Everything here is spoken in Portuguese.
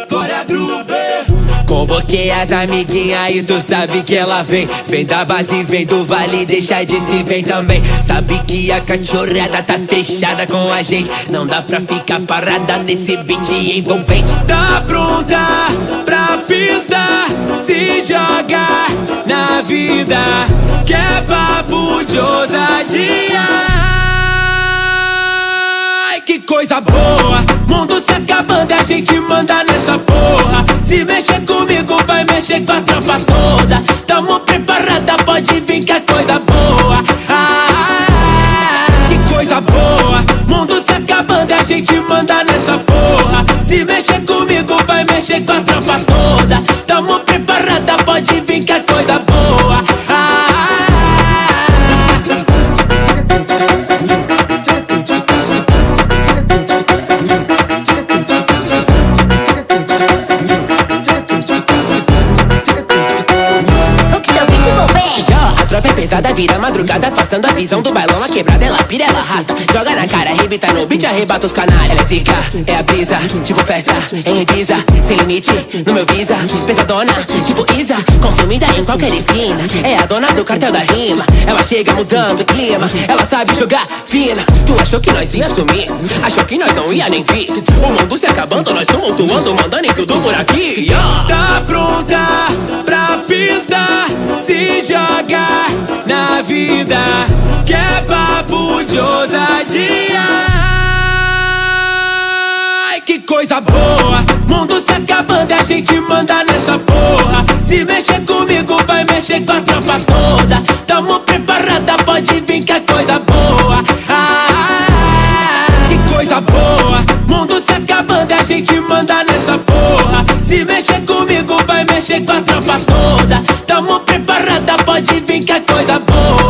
Glória Groove. Convoquei as amiguinhas e tu sabe que ela vem. Vem da base, vem do vale, deixa de se vem também. Sabe que a cachorrada tá fechada com a gente. Não dá pra ficar parada nesse beat envolvente. Tá pronta pra pista, se joga na vida, que é papo de ousadia. Ai, que coisa boa, mundo se acabando e a gente manda nessa porra. Se mexer comigo vai mexer com a tropa toda. Tamo preparada, pode vir que é coisa boa. Que coisa boa, mundo se acabando e a gente manda nessa porra. Se mexer comigo vai mexer com a tropa toda. Tamo preparada, pode vir que é coisa boa. A tropa é pesada, vira madrugada, passando a visão do bailão. A quebrada, ela pira, ela arrasta, joga na cara, arrebita no beat, arrebata os canalhas. Ela é zica, é a brisa, tipo festa, em Ibiza, sem limite, no meu visa. Pesadona, tipo Isa, consumida em qualquer esquina. É a dona do cartel da rima, ela chega mudando o clima. Ela sabe jogar fina. Tu achou que nós ia sumir, achou que nós não ia nem vir. O mundo se acabando, nós tumultuando, mandando em tudo por aqui. Tá pronta pra pista, se joga na vida, que é papo de ousadia. Ai, que coisa boa, mundo se acabando e a gente manda nessa porra. Se mexer comigo vai mexer com a tropa toda. Tamo preparada, pode vir que é coisa boa. Que coisa boa, mundo se acabando e a gente manda nessa porra. Se mexer comigo vai mexer com a tropa toda. Tamo preparada, pode vir que é coisa boa.